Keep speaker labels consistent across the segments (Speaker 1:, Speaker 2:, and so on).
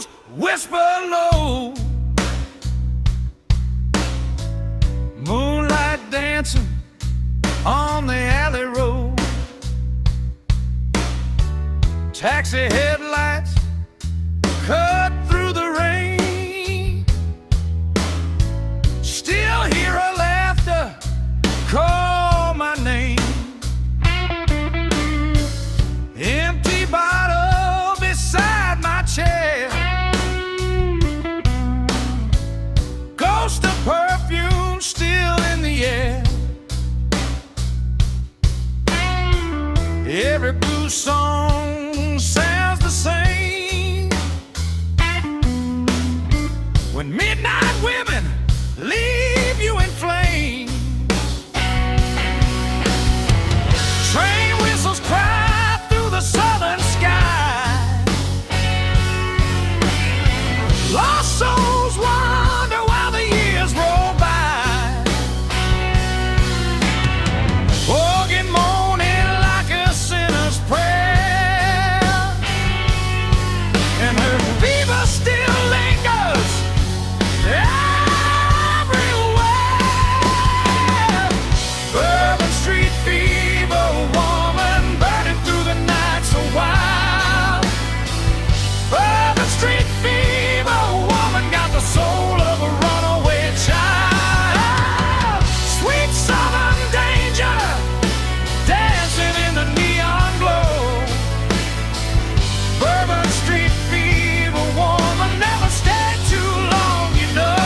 Speaker 1: blues whisper low. Moonlight dancing on the alley road. Taxi headlights cut through the rain. Still hear her laughter call my name. Empty bottle beside my chair. Ghost of perfume still in the air. Every blues song sounds the same. When midnight women leave you in flames. Train whistles cry through the southern sky. Lost souls wander while the years roll by. Organ moaning like a sinner's prayer, and her fever still lingers everywhere. Bourbon Street fever, woman burning through the night so wild. Bourbon Street fever, woman got the soul of a runaway child. Sweet southern danger, dancing in the neon glow. Bourbon Street fever, woman never stayed too long, you know.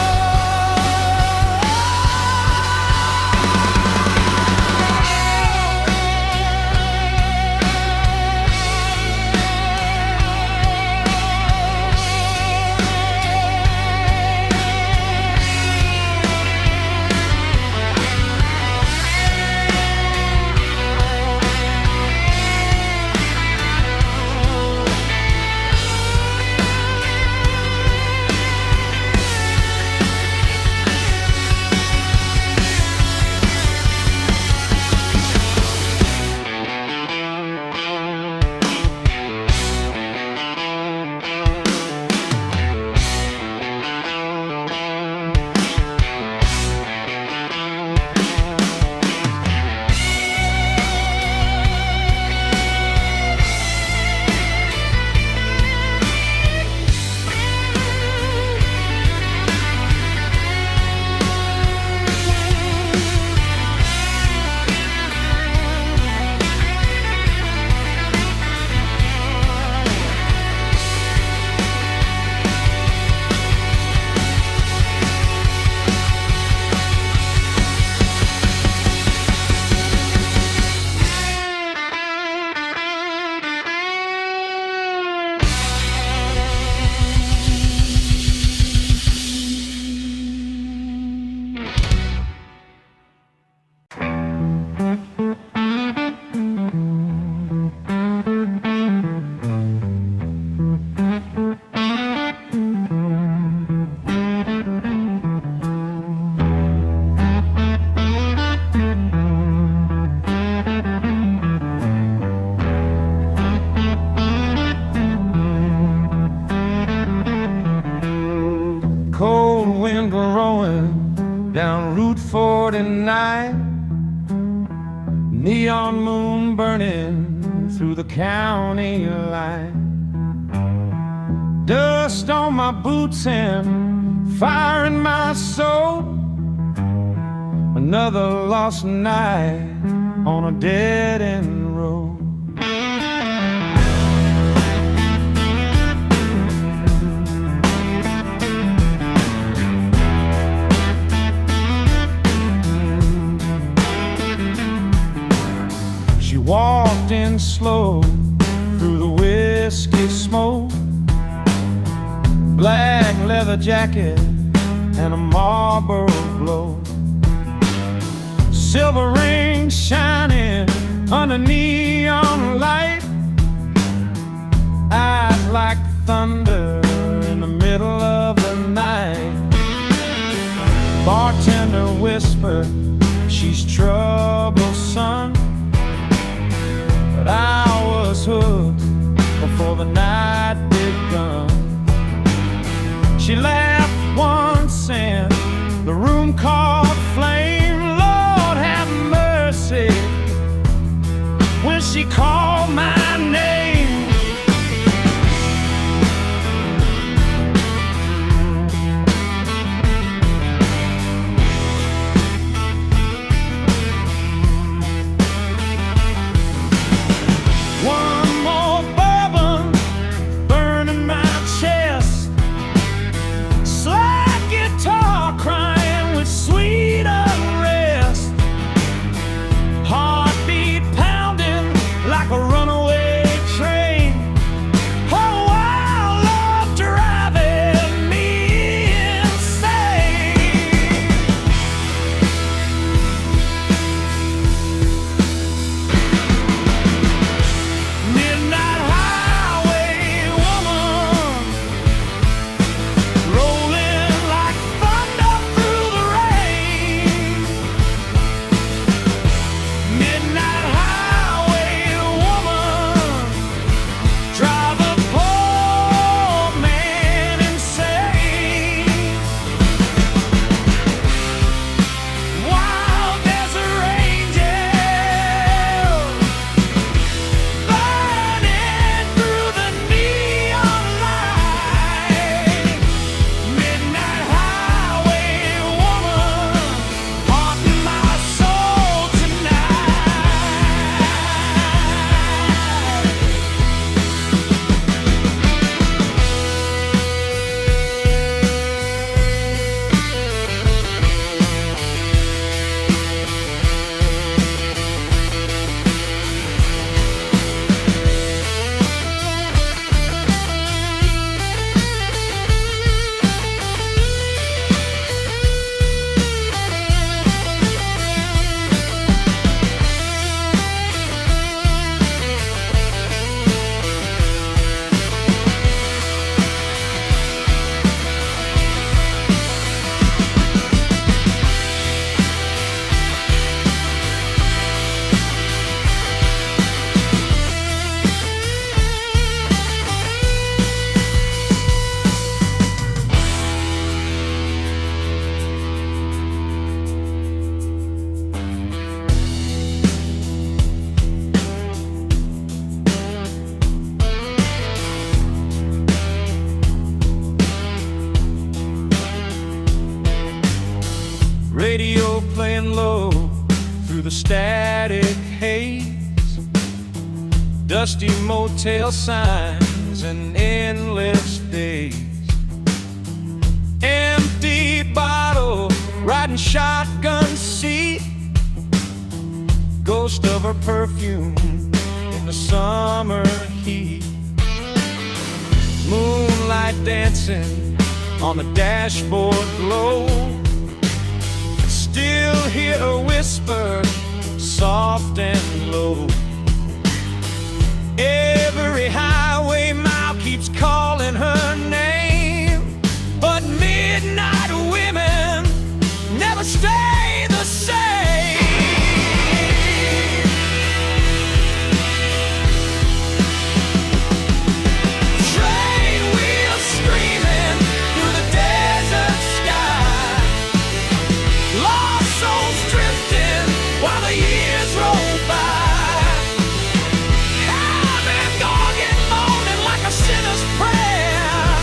Speaker 1: Cold wind blowing down Route 49. Neon moon burning through the county line. Dust on my boots and fire in my soul. Another lost night on a dead-end road. Walked in slow through the whiskey smoke. Black leather jacket and a Marlboro glow. Silver ring shining under neon light. Eyes like thunder in the middle of the night. Bartender whispered, she's troublesome. But I was hooked before the night begun. phone caught flame. Lord have mercy when she called my name. One more bourbon burning my chest, slide guitar crying with sweet unrest, heartbeat pounding like a runaway train. Oh, wild love driving me insane. Midnight highway woman, rolling like thunder through the rain. Midnight highway woman, drive a poor man insane. Wild desert angel, burning through the neon light. Midnight highway woman, haunting my soul tonight. Radio playing low through the static haze, dusty motel signs and endless days. Empty bottle, riding shotgun seat, ghost of her perfume in the summer heat. Moonlight dancing on the dashboard glow, still hear her whisper, soft and low. Every highway mile keeps calling her name, but midnight women never stay the same. Train wheels screaming through the desert sky, lost souls drifting while the years roll by. I've been gone, moaning like a sinner's prayer.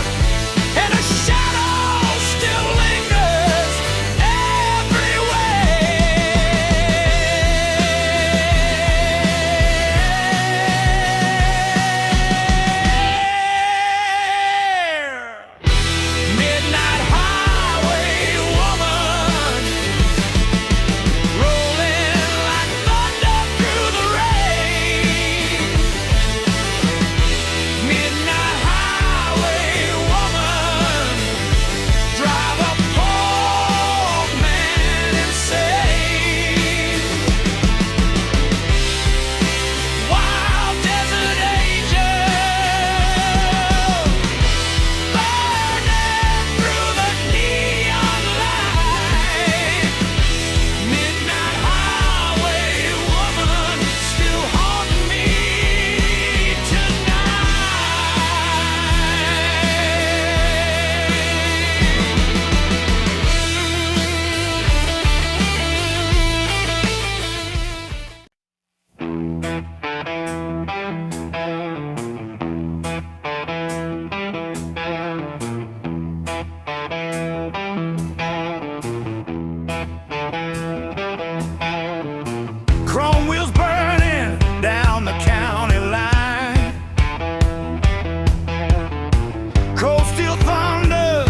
Speaker 1: cold steel thunder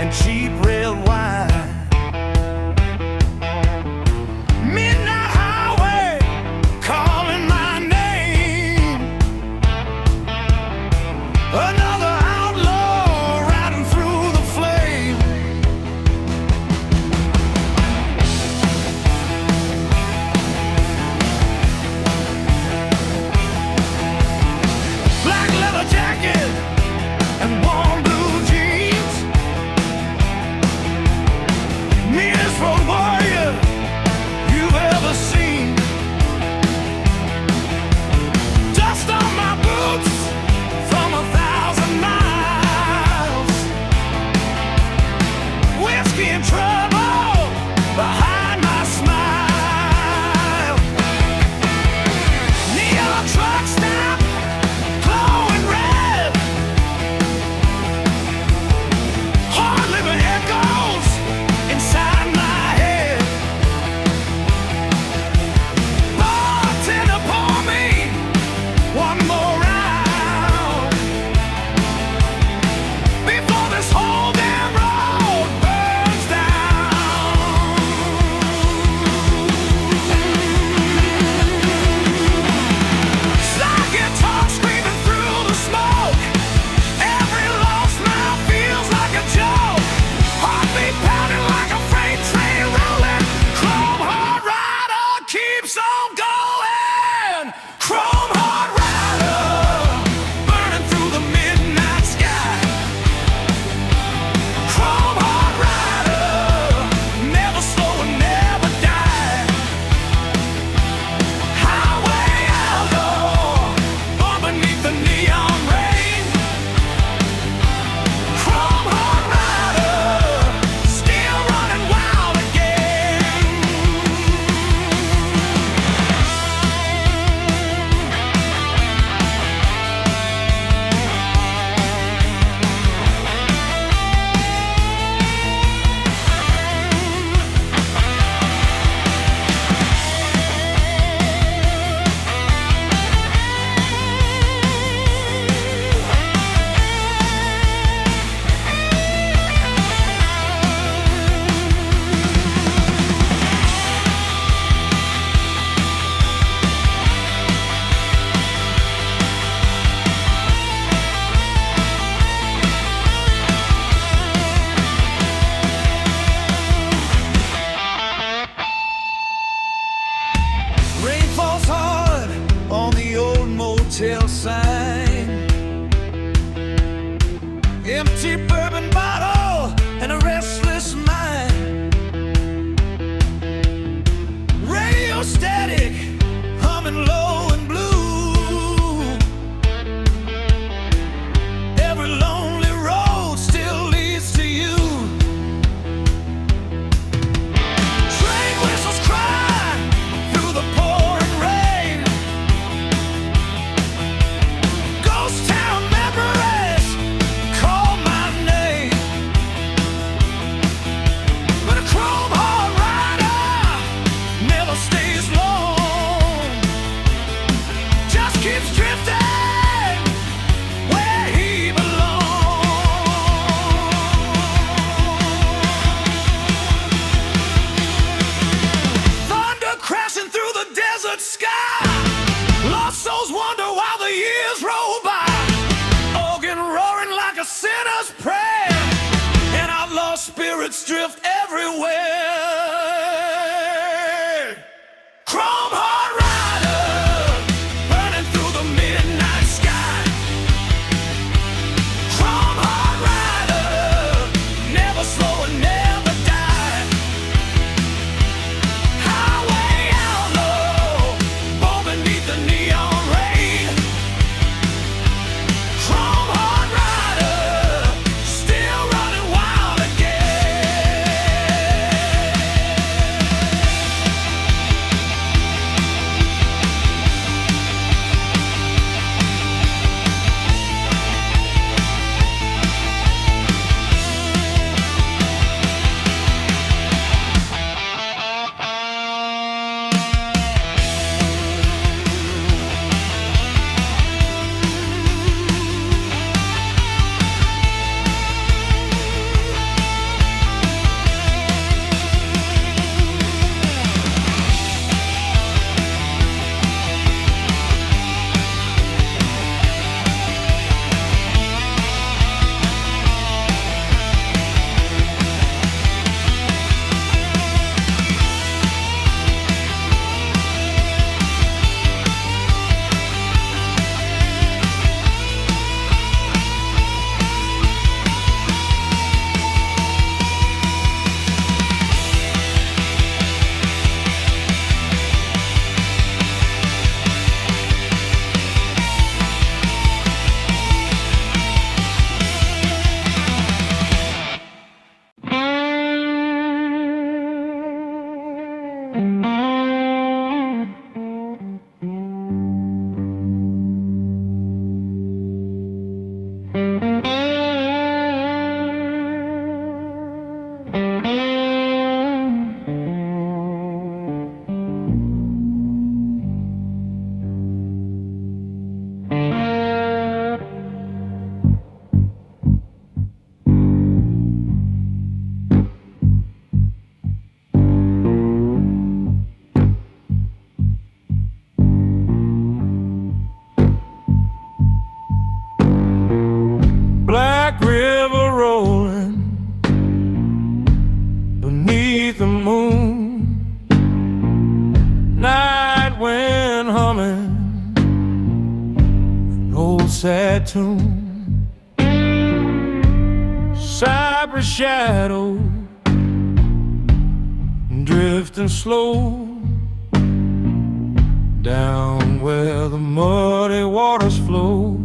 Speaker 1: and cheap red wine. Midnight highway calling my name. Another outlaw riding through the flame. Black leather jacket and warm blue jeans. Meanest road warrior you've ever seen. Dust on my boots from 1,000 miles. Whiskey and trouble behind my smile. Neon truck stop glowing red. Hard living echoes inside my head. Bartender, pour me one more round before this whole damn road burns down. Slide guitar screaming through the smoke. Every lost mile feels like a joke. Heartbeat pounding like a freight train rolling. Chrome heart rider keeps on going. Chrome heart rider burning through the midnight sky. Chrome heart rider never slow and never die. Highway outlaw born beneath the neon rain. Chrome heart rider still running wild again. Rain falls hard on the old motel sign. Empty bourbon bottle and a restless mind. Radio static humming low and blue. Every lonely road still leads to you. Train whistles cry through the pouring rain. Ghost town memories call my name. But a chrome heart rider never stays long. Just keeps drifting where he belongs. Thunder crashing through the desert sky. Lost souls wonder while the years roll by. Organ roaring like a sinner's prayer. And outlaw spirits drift everywhere. Chrome heart rider burning through the midnight sky. Chrome heart rider never slow and never die. Highway outlaw born beneath the neon rain. Chrome heart rider still running wild again. tune. Cypress shadow drifting slow down where the muddy waters flow.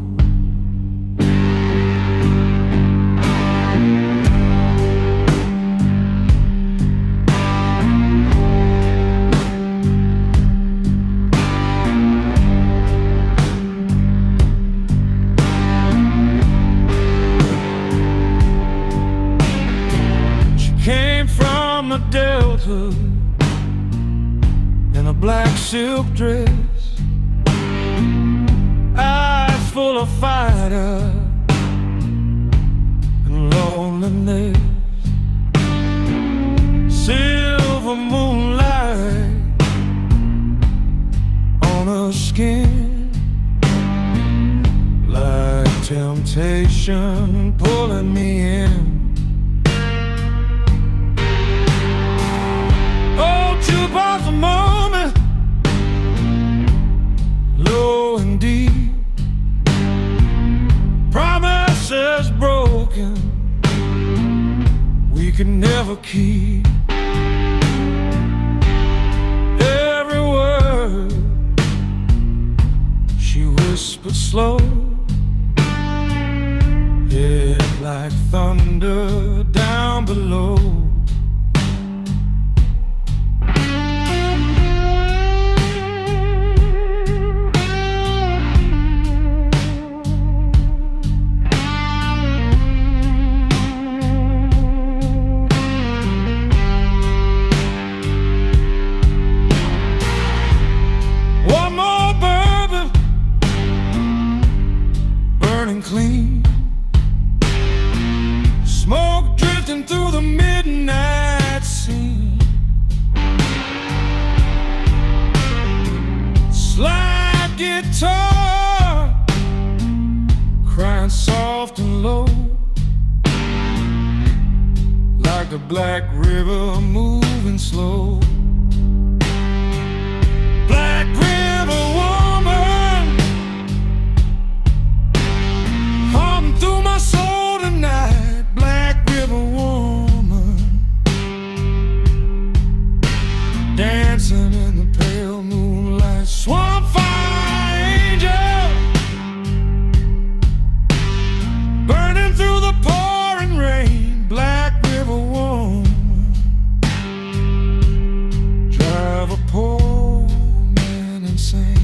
Speaker 1: The Delta in a black silk dress, eyes full of fighter and loneliness, silver moonlight on her skin, like temptation pulling me in. Jukebox a moment, low and deep, promises broken we can never keep. Every word she whispered slow, hit like thunder down below. Clean smoke drifting through the midnight scene, slide guitar crying soft and low, like the black river moving slow. Black river woman through my soul tonight, black river woman, dancing in the pale moonlight, swamp fire angel, burning through the pouring rain, black river woman, drive a poor man insane.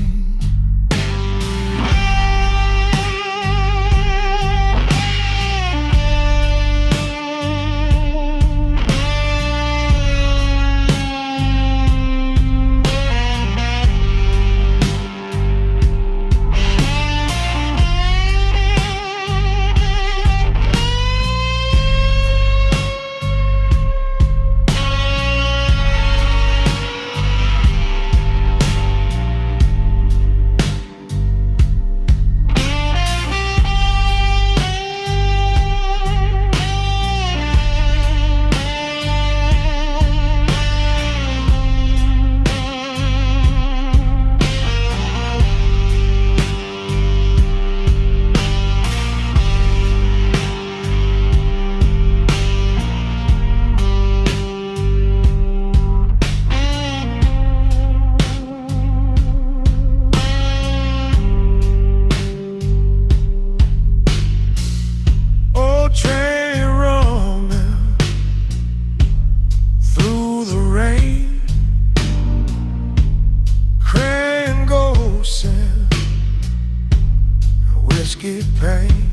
Speaker 1: Pain,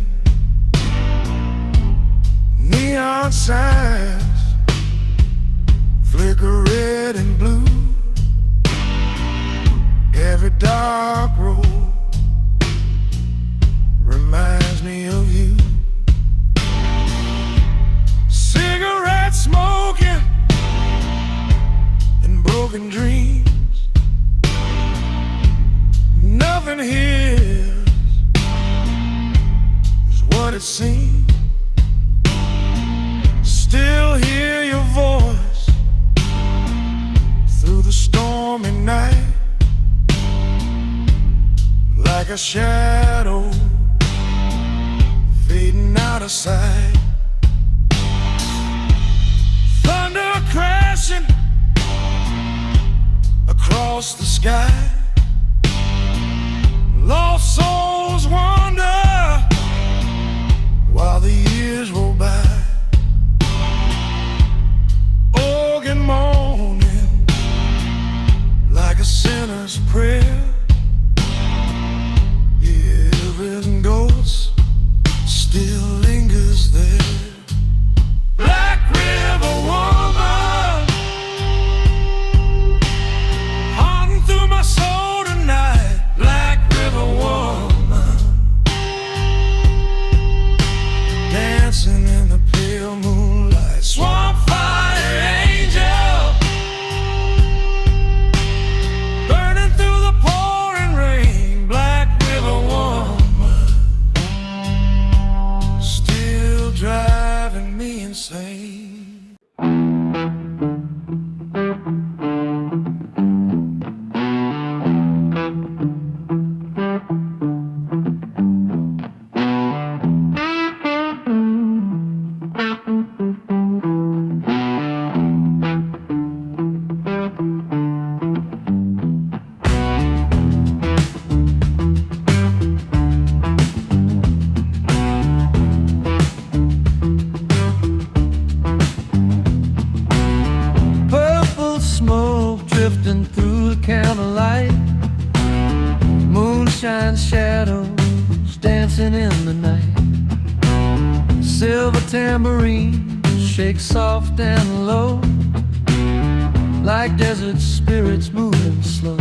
Speaker 1: neon signs flicker red and blue. Every dark road reminds me of you. Cigarette smoking and broken dreams. Nothing here what it seems. Still hear your voice through the stormy night, like a shadow side. Thunder crashing across the sky. Lost souls wander while the years roll by. Organ moaning like a sinner's prayer. Yeah, the rhythm ghost still lingers there. Black River woman, haunting through my soul tonight. Black River woman, dancing in the pale moonlight. Swamp fire angel, burning through the pouring rain. Black River woman, still driving me insane. Drifting through the candlelight, moonshine shadows dancing in the night. Silver tambourine shake soft and low, like desert spirits moving slow.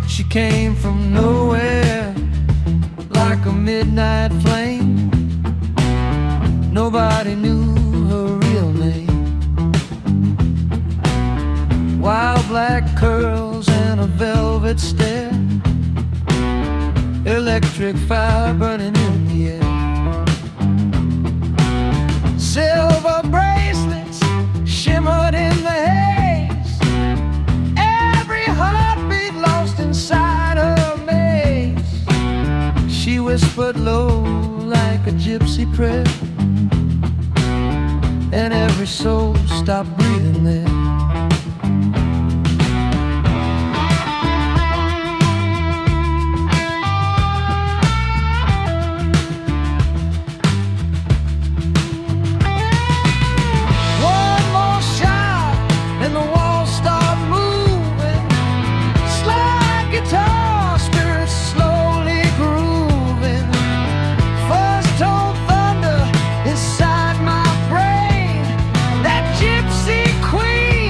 Speaker 1: She came from nowhere like a midnight flame. Nobody knew her real name. Wild black curls and a velvet stare, electric fire burning in the air. Silver bracelets shimmered in the haze, every heartbeat lost inside her maze. She whispered low like a gypsy prayer, and every soul stopped breathing there.
Speaker 2: Queen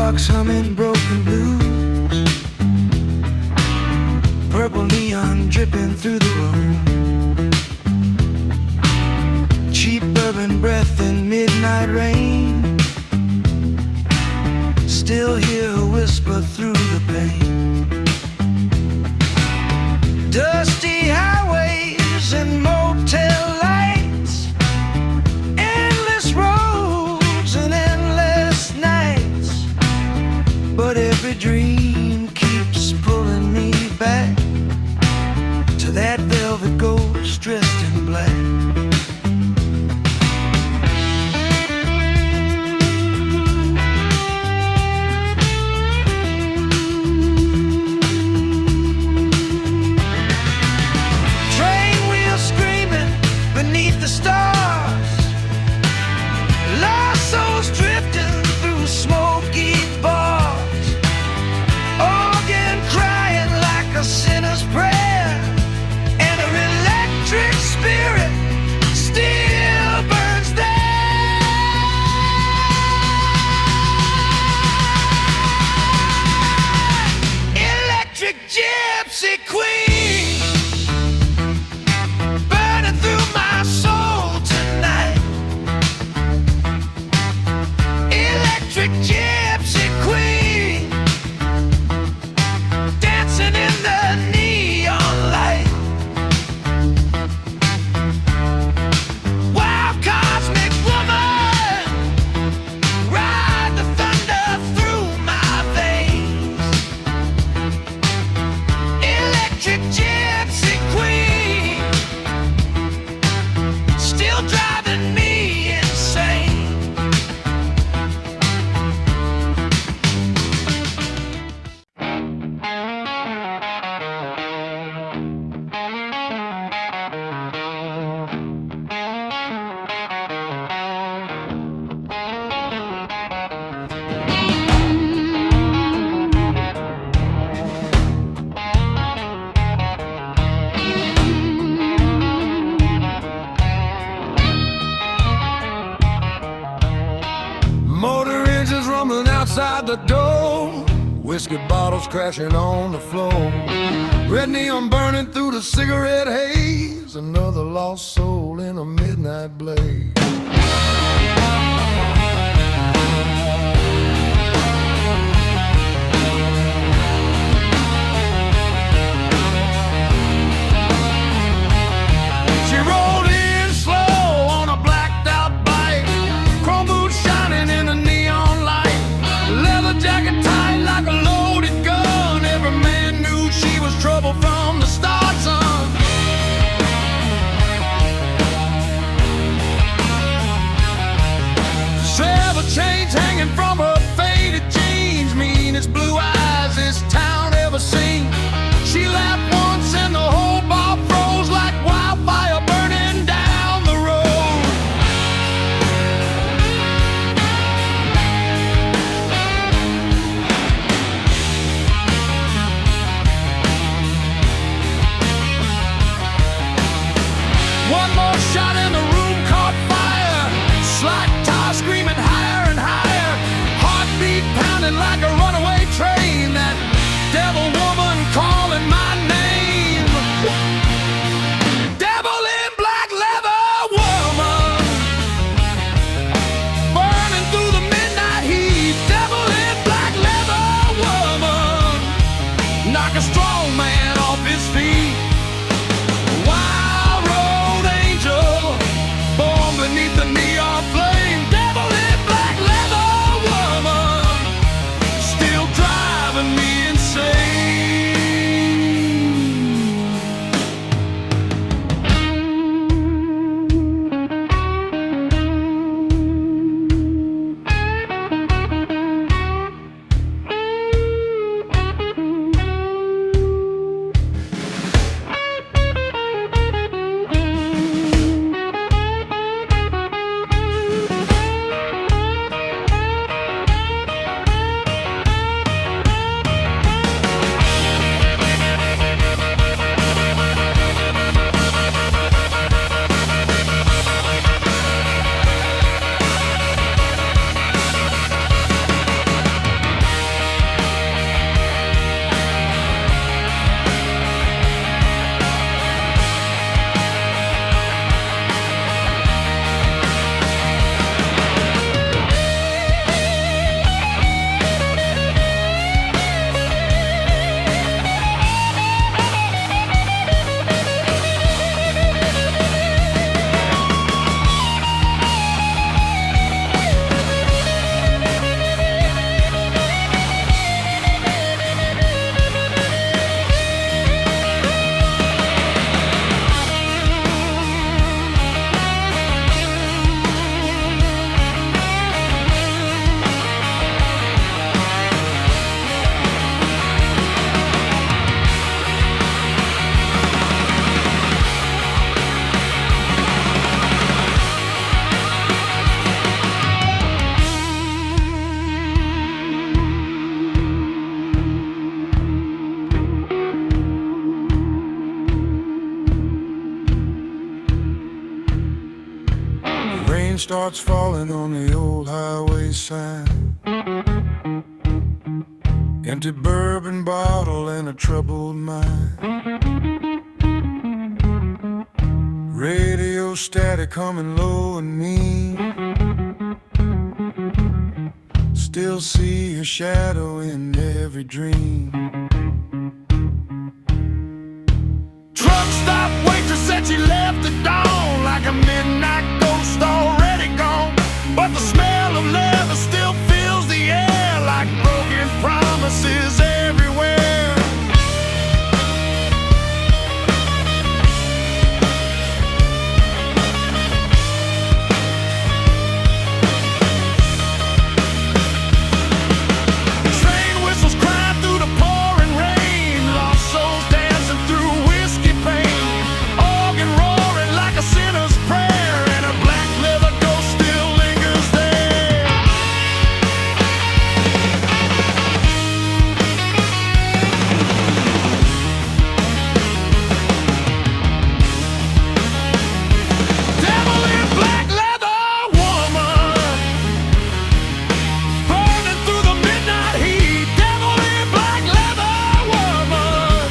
Speaker 1: jukebox humming broken blues, purple neon dripping through the room, cheap bourbon breath in midnight rain. Still hear her whisper through the pain. Dusty highways and motel lights, endless roads and endless nights. But every dream keeps pulling me back to that velvet ghost dressed in black. Beneath the stars, lost souls drifting through smoky bars, organ crying like a sinner's prayer, and her electric spirit still burns there. Electric gypsy queen, burning through my soul tonight. Electric gypsy queen, dancing in the neon light. Wild cosmic woman, ride the thunder through my veins. Electric gypsy queen, still driving me insane. Motor engines rumbling outside the door, whiskey bottles crashing on the floor, red neon burning through the cigarette haze, another lost soul in a midnight blaze. She rolled in slow on a blacked out bike, chrome boots shining in the neon light, leather jacket tight like a loaded gun. Every man knew she was trouble from the start, son. starts falling on the old highway sign. Empty bourbon bottle and a troubled mind. Radio static humming low and mean. Still see her shadow in every dream. Truck stop waitress said she left at dawn, like a midnight ghost already gone. But the smell of leather still fills the air, like broken promises everywhere. Train whistles crying through the pouring rain, lost souls dancing through whiskey pain. Organ roaring like a sinner's prayer, and a black leather ghost still lingers there. Devil in black leather woman, burning through the midnight heat. Devil in black leather woman,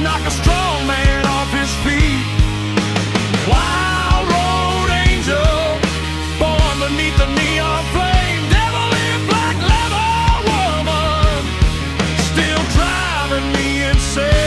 Speaker 1: knock a strong man off his feet. Wild road angel, born beneath the neon flame. Devil in black leather woman, still driving me insane.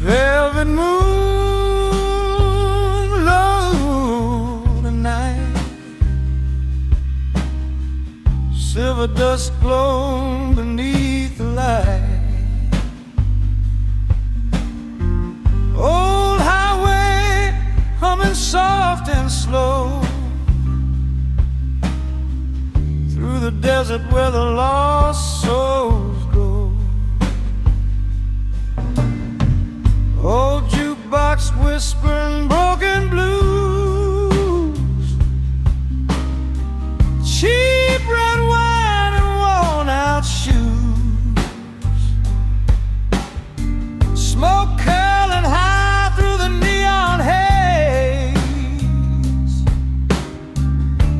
Speaker 1: Velvet moon, low tonight. Silver dust glow beneath the light. Old highway humming soft and slow through the desert where the lost souls go. Old jukebox whispering broken blues, cheap red wine and worn out shoes, smoke curling high through the neon haze,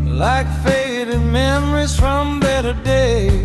Speaker 1: like faded memories from better days.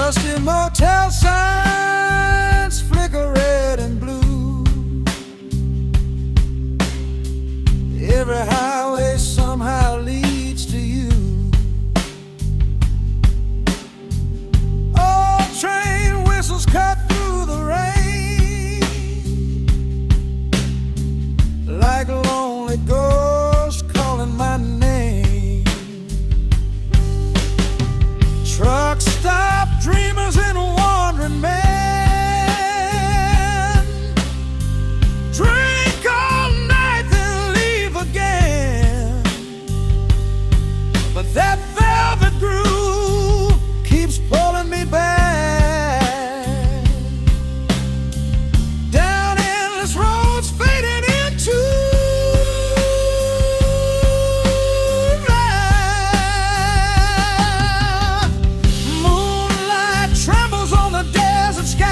Speaker 1: Dusty motel signs flicker red and blue. Every highway somehow leads to you. Old train whistles cut through the rain like a lonely ghost calling my name. Truck stop dreamers and wandering men. Drink all night then leave again. But that velvet groove keeps pulling me back down endless roads fading into night. Moonlight trembles on the desert sky.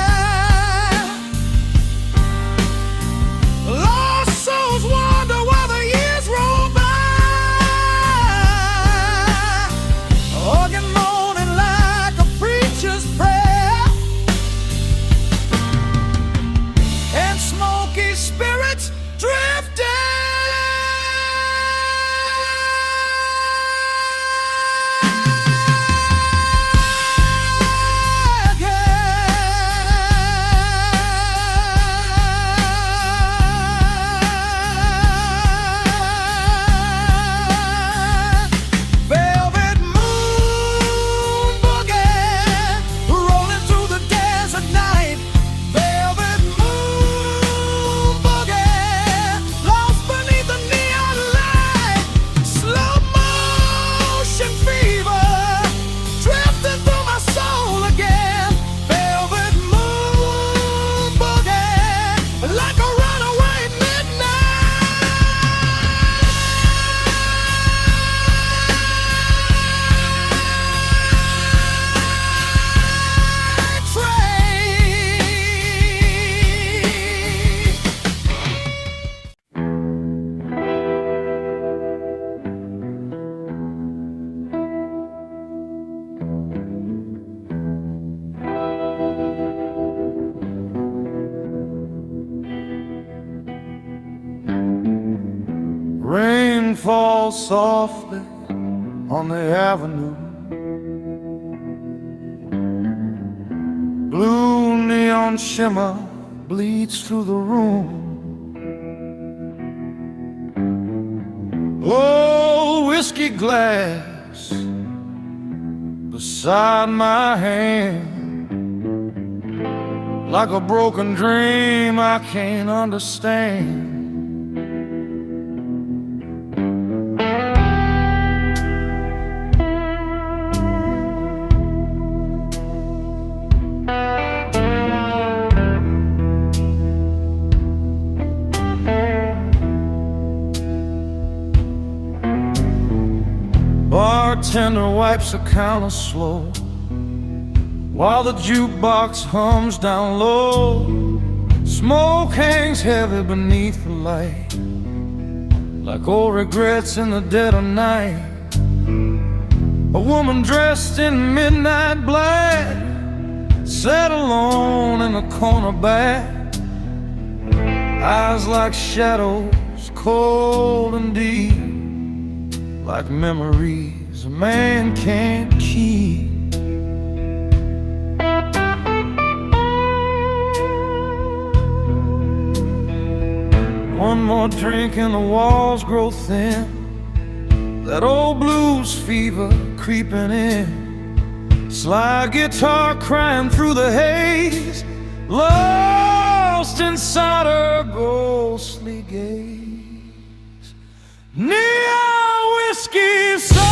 Speaker 1: Lost souls wonder while the years roll by. Organ moaning like a preacher's prayer, and smoky spirits drifting. Velvet moon boogie rolling through the desert night. Velvet moon boogie lost beneath the neon light. Slow motion fever drifting through my soul again. Velvet moon boogie like a runaway midnight Rain falls softly on the avenue. Blue neon shimmer bleeds through the room. Old whiskey glass beside my hand, like a broken dream I can't understand. Bartender wipes the counter slow while the jukebox hums down low. Smoke hangs heavy beneath the light, like old regrets in the dead of night. A woman dressed in midnight black sat alone in the corner back, eyes like shadows, cold and deep, like memories a man can't keep. One more drink and the walls grow thin, that old blues fever creeping in. Slide guitar crying through the haze, lost inside her ghostly gaze. Neon whiskey soul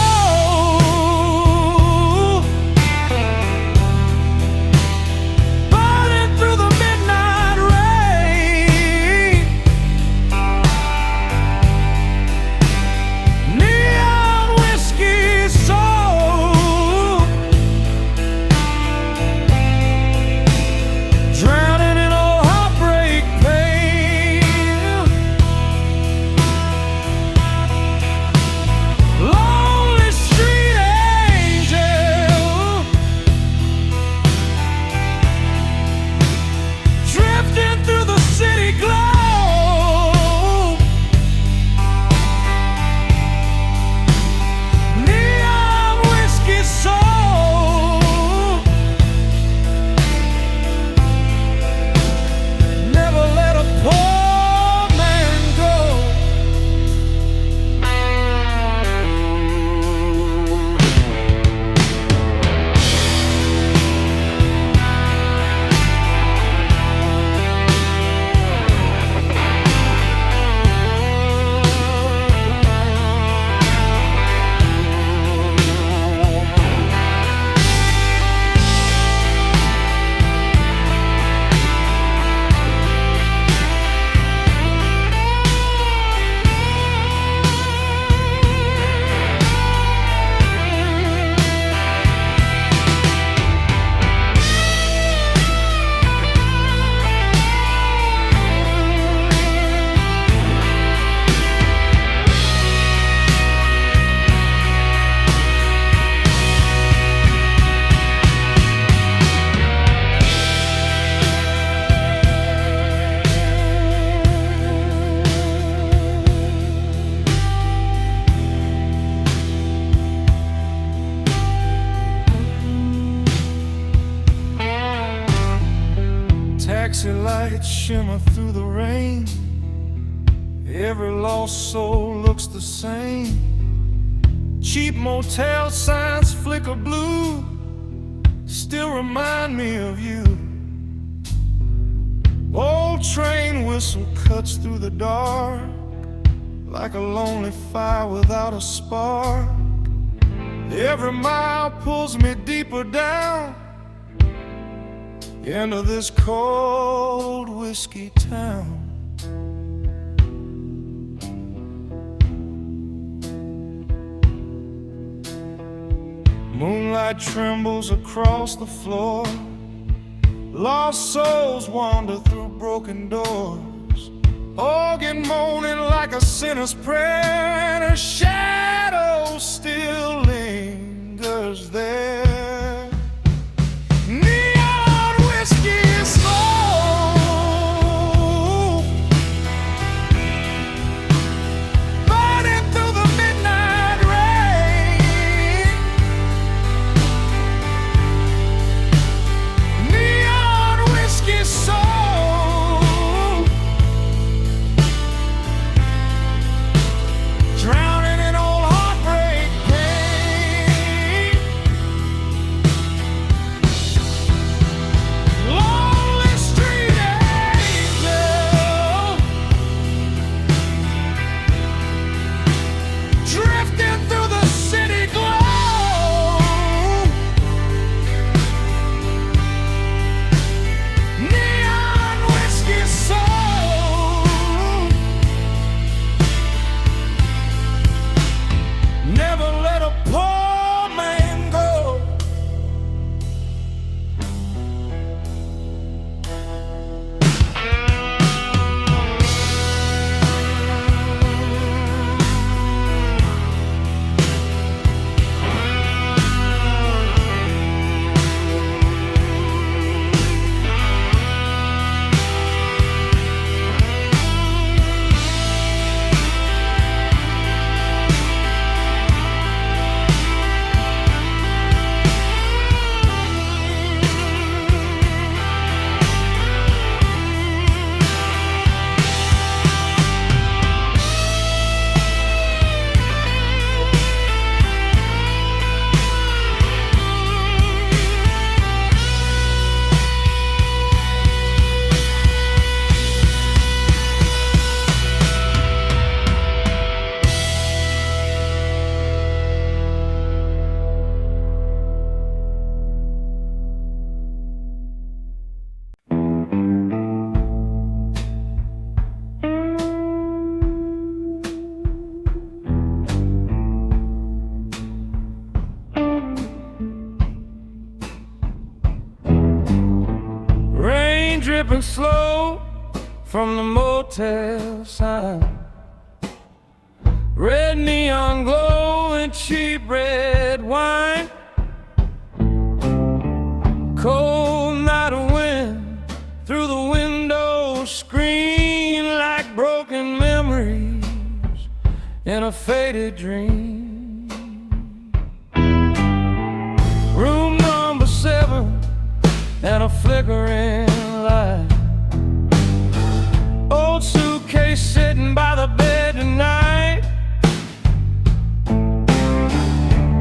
Speaker 1: burning through the midnight rain. Neon whiskey soul drowning in old heartbreak pain. Long Taxi lights shimmer through the rain. Every lost soul looks the same. Cheap motel signs flicker blue, still remind me of you. Old train whistle cuts through the dark, like a lonely fire without a spark. Every mile pulls me deeper down into this cold whiskey town. Moonlight trembles across the floor. Lost souls wander through broken doors. Organ moaning like a sinner's prayer, and a shadow still lingers there. Neon whiskey smoke burning through the midnight rain. Neon whiskey soul drowning in old heartbreak pain. Lonely street angel drifting through the city glow. Neon whiskey soul, never let a poor man go. Rain dripping slow from the motel sign. Red neon glow and cheap red wine. Cold night wind through the window screen like broken memories in a faded dream. Room number 7 and a flickering light. Old suitcase sitting by the bed tonight.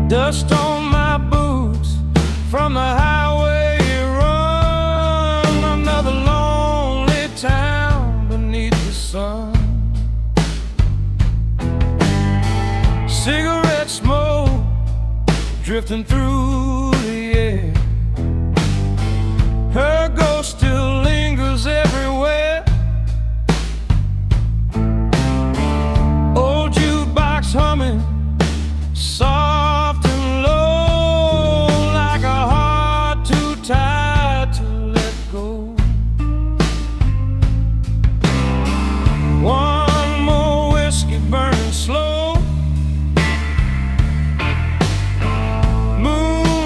Speaker 1: Dust on my boots from the highway run. Another lonely town beneath the sun. Cigarette smoke drifting through the air. Her ghost still lingers everywhere. Old jukebox humming soft and low, like a heart too tired to let go. One more whiskey burning slow. Moon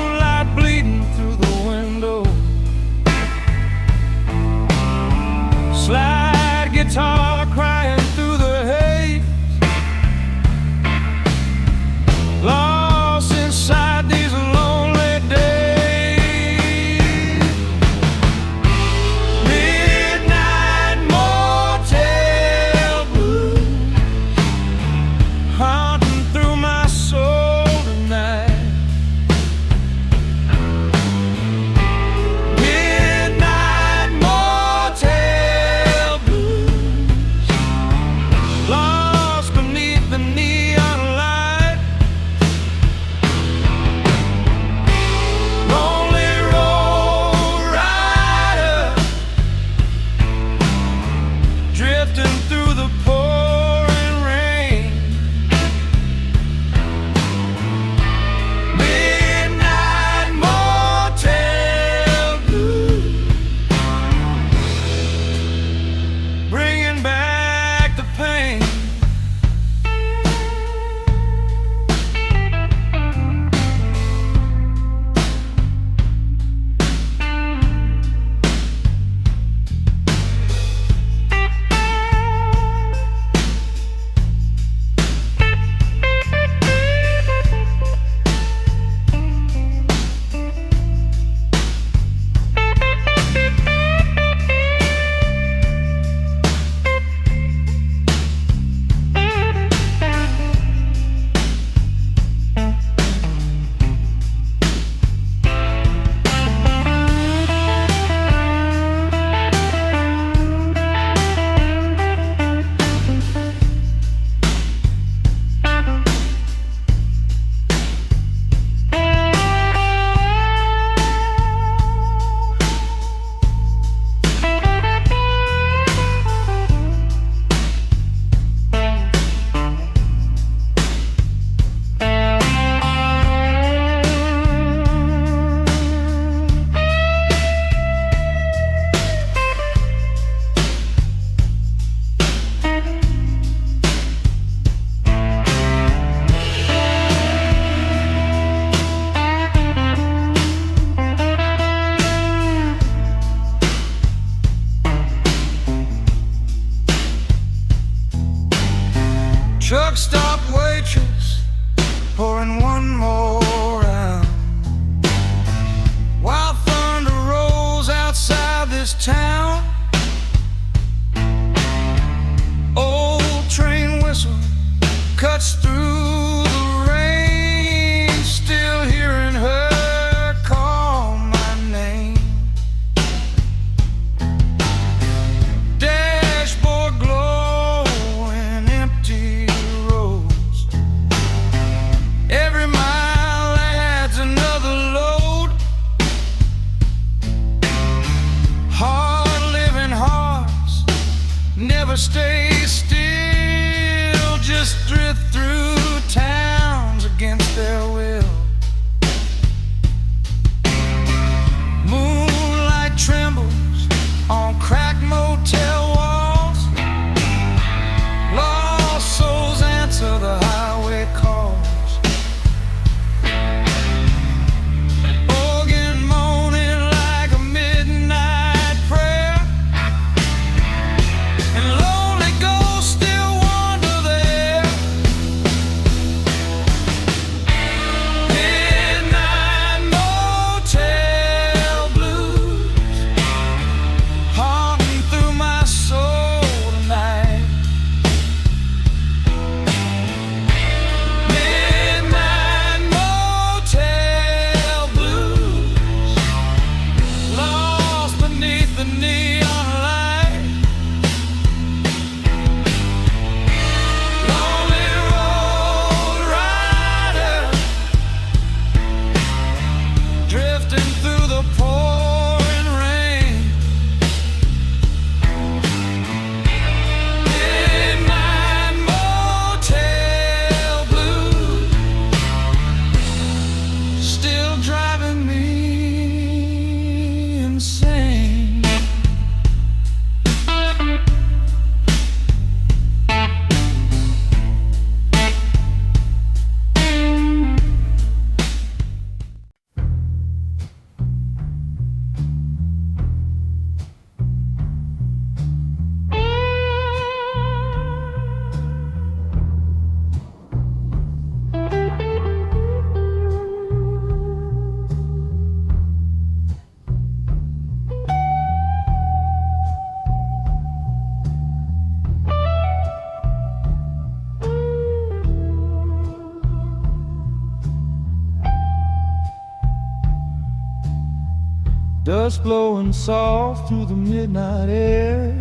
Speaker 2: dust blowing soft through the midnight air.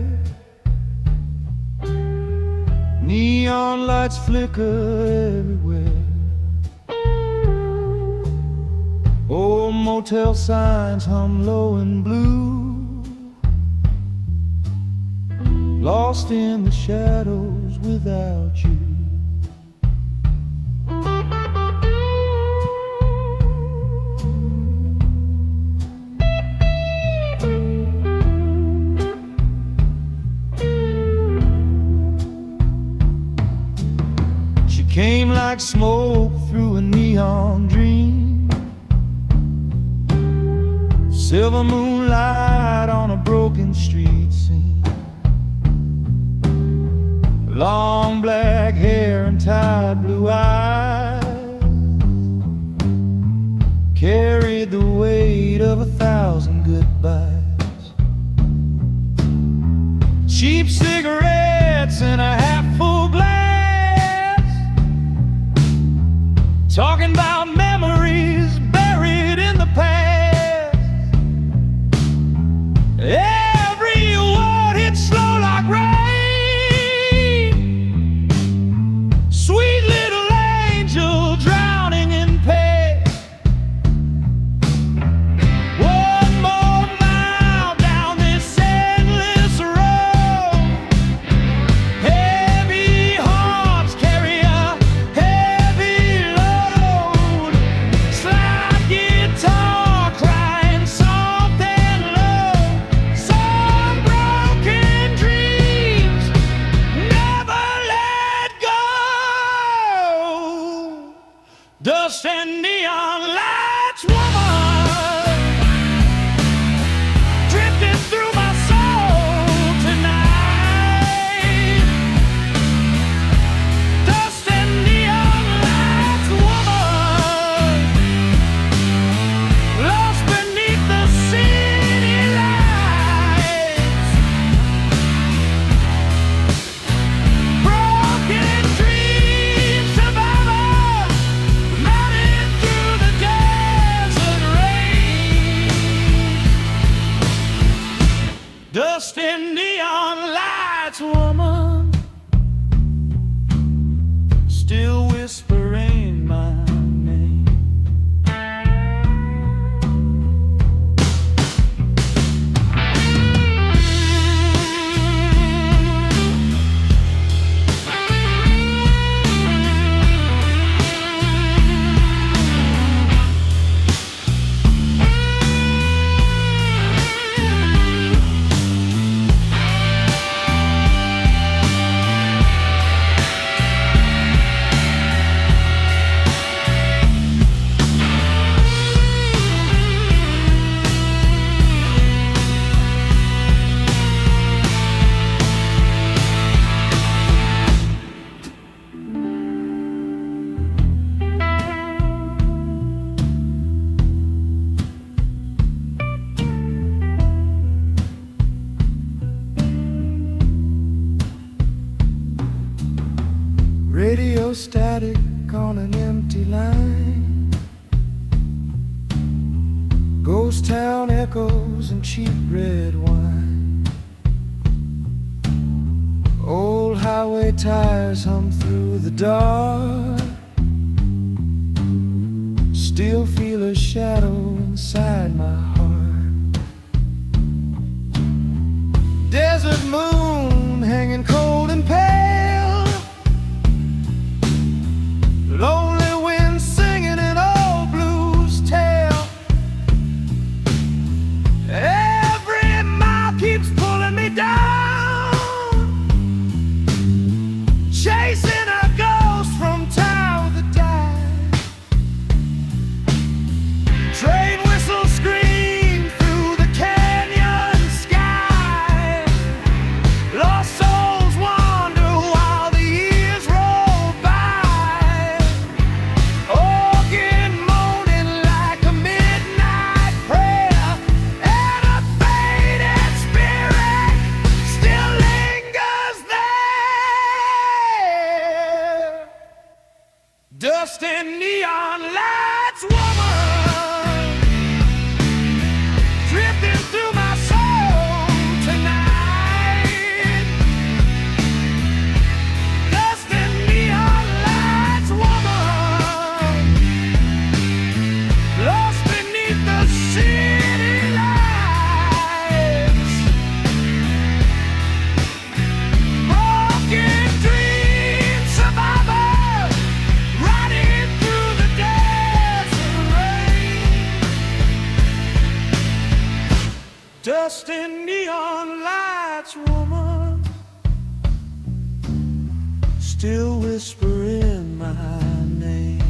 Speaker 2: Neon lights flicker everywhere. Old motel signs hum low and blue, lost in the shadows without you. She came like smoke through a neon dream, silver moonlight on a broken street scene. Long black hair and tired blue eyes carried the weight of 1,000 goodbyes. Cheap cigarettes in a half-full glass, talking about memories buried in the past. Every word hit slow like rain, sweet little angel drowning in pain. One more mile down this endless road, heavy hearts carry a heavy load. Slide guitar crying soft and low, some broken dreams never let go. Dust and neon lights, woman, drifting through my soul tonight. Dust and neon lights, woman, lost beneath the city lights. Broken dreams, survivor, mounted through the desert rain. Dust and neon lights, woman, still whispering my name. Radio static on an empty line, ghost town echoes and cheap red wine. Old highway tires hum through the dark, still feel a shadow inside my heart. Desert moon hanging cold and pale, lonely wind singing an old blues tale. Every mile keeps pulling me down, chasing a ghost from town that died. Train whistle scream Dusty neon lights, woman, still whispering my name.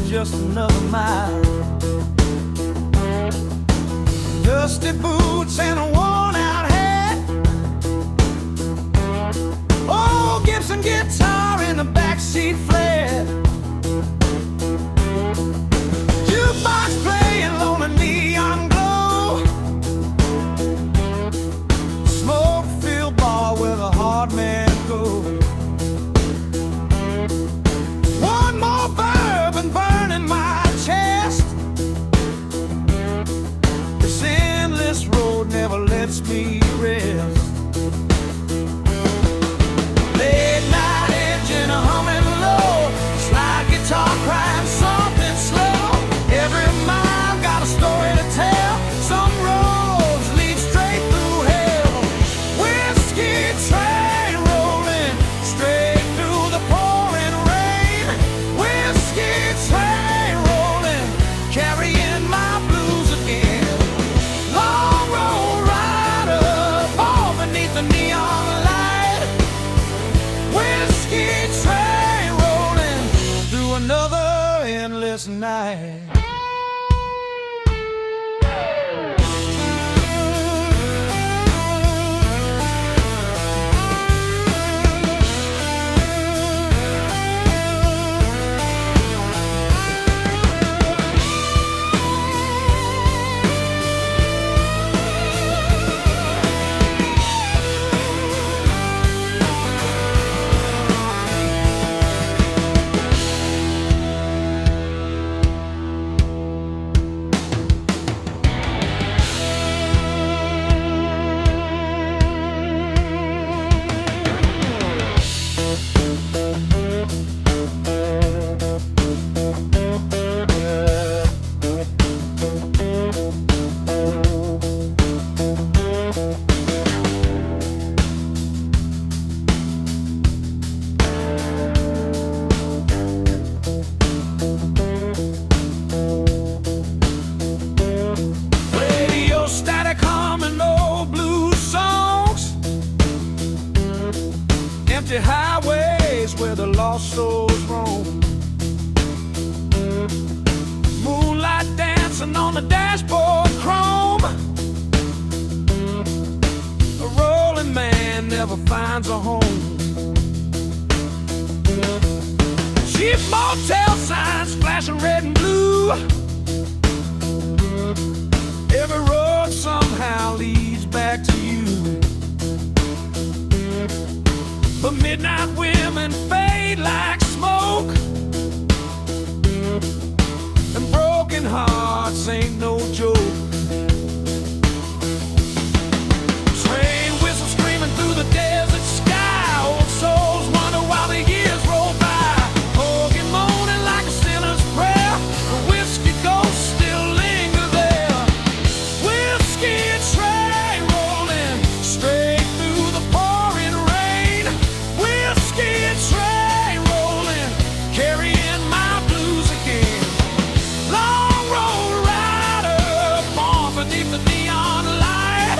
Speaker 2: Just another mile. Dusty boots and a worn-out hat. Old Gibson guitar in the backseat flat. Jukebox playing lonely neon glow. Smoke-filled bar where the hard man goes. One more bourbon burning my chest. This endless road never lets me rest. Late night engine humming low, slide guitar crying something slow. Every mile got a story to tell. Some roads lead straight through hell. Whiskey train rolling straight through the pouring rain. Whiskey train rolling, carrying my blues again. Long road rider, fall beneath the neon light. Whiskey train rolling through another endless night. Radio static humming old blues songs. Empty highways where the lost souls roam. Moonlight dancing on the dashboard chrome. A rolling man never finds a home. Cheap motel signs flashing red and blue. Every road somehow leads back to you. But midnight women fade like smoke, and broken hearts ain't no joke. Train whistle screaming through the desert sky. Old souls wonder while the years roll by. Organ moaning like a sinner's prayer. The whiskey ghost still linger there. Whiskey train rolling straight through the pouring rain. Whiskey train rolling, carrying my blues again. Long road rider, born beneath the neon light.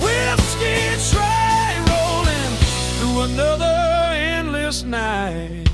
Speaker 2: Whiskey train rolling through another night.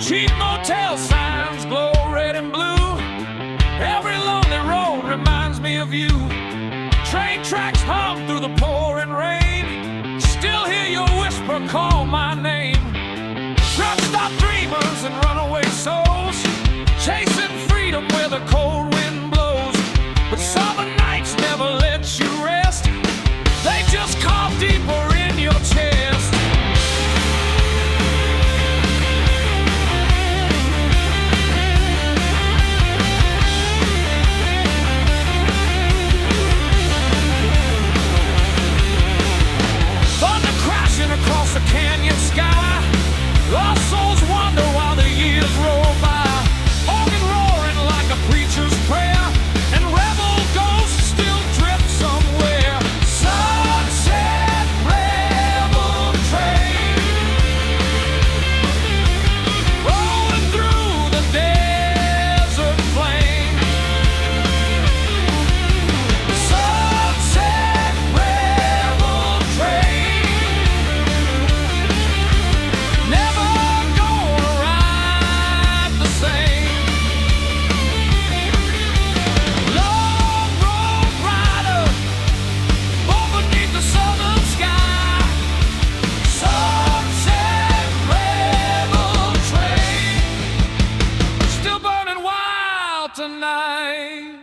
Speaker 2: Cheap motel signs glow red and blue. Every lonely road reminds me of you. Train tracks hum through the pouring rain. Still hear your whisper call my name. Truck stop dreamers and runaway souls, chasing freedom where the cold wind blows. But summer nights never let you rest. They just carve deeper in your chest. Thunder crashing across the canyon sky. Lost souls wander while the years roll by. Organ roaring like a preacher's prayer, and rebel ghosts still drift somewhere. Sunset rebel train, rolling through the desert plain. Sunset rebel train, never gonna ride the same. Long road rider, born beneath the southern sky. Sunset rebel train, still burning wild tonight.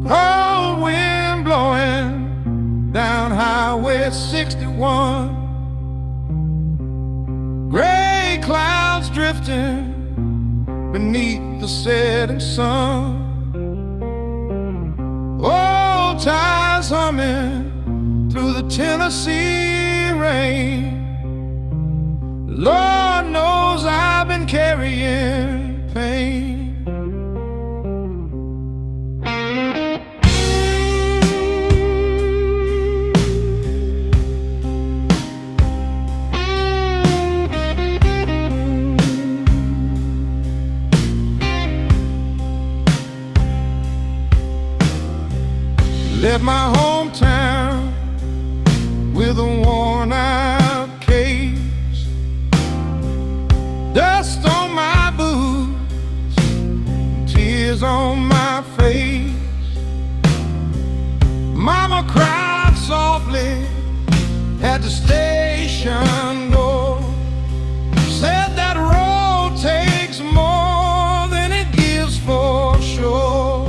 Speaker 1: Cold wind blowing down Highway 61. Gray clouds drifting beneath the setting sun. Old tires humming through the Tennessee rain. Lord knows I've been carrying pain. Left my hometown with a worn-out case, dust on my boots, tears on my face. Mama cried softly at the station door, said that road takes more than it gives for sure.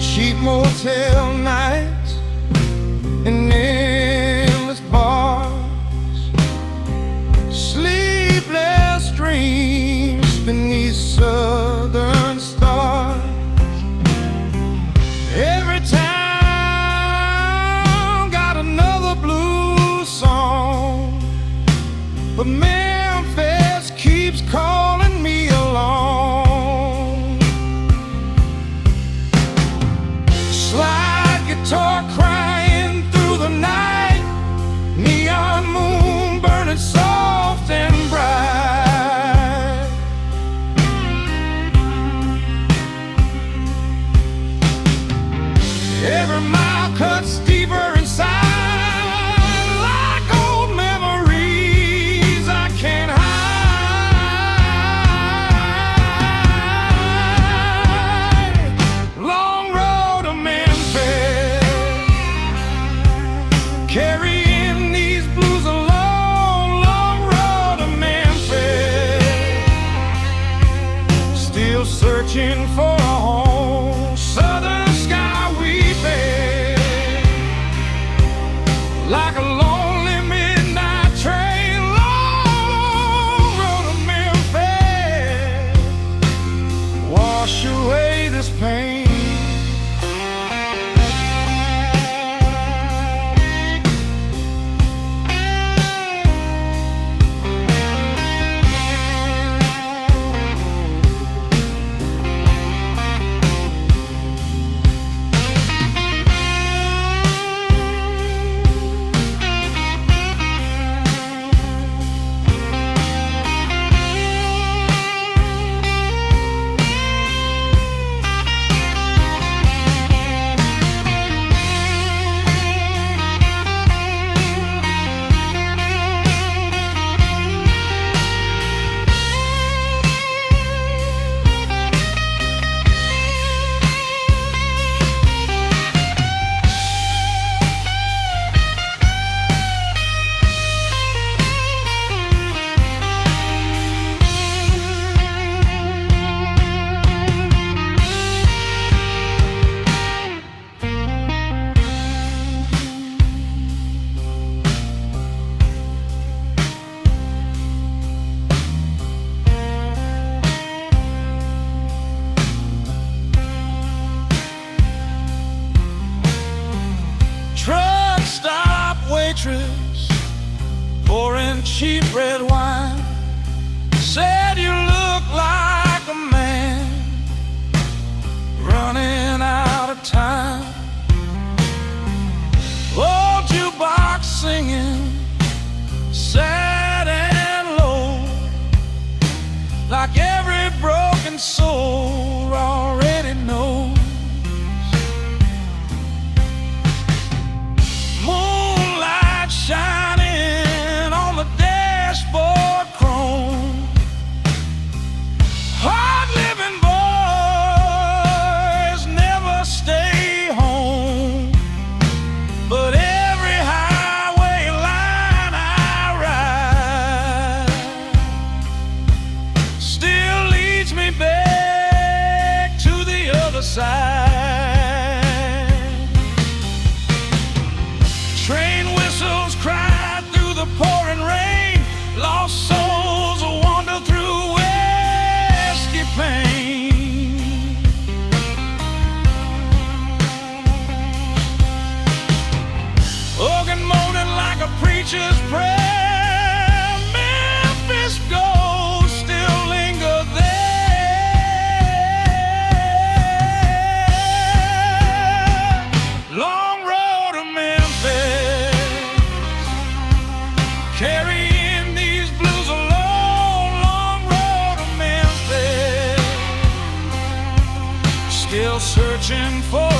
Speaker 1: Cheap motel nights and
Speaker 2: carrying these blues a long, long road to Memphis, still searching for a home. Southern sky weeping like a lonely midnight train, long road to Memphis, wash away this pain. Truck stop waitress pouring cheap red wine said you look like a man running out of time. Old jukebox singing sad and low, like every broken soul already knows. Moonlight shining on the dashboard chrome, hard living boys never stay home, but every highway line I ride still leads me back to the other side. Train whistles cry through the pouring rain, lost souls wander through whiskey pain. Organ moaning like a preacher's prayer, Memphis ghosts still linger there. Long road to Memphis, carrying these blues a long, long road to Memphis, still searching for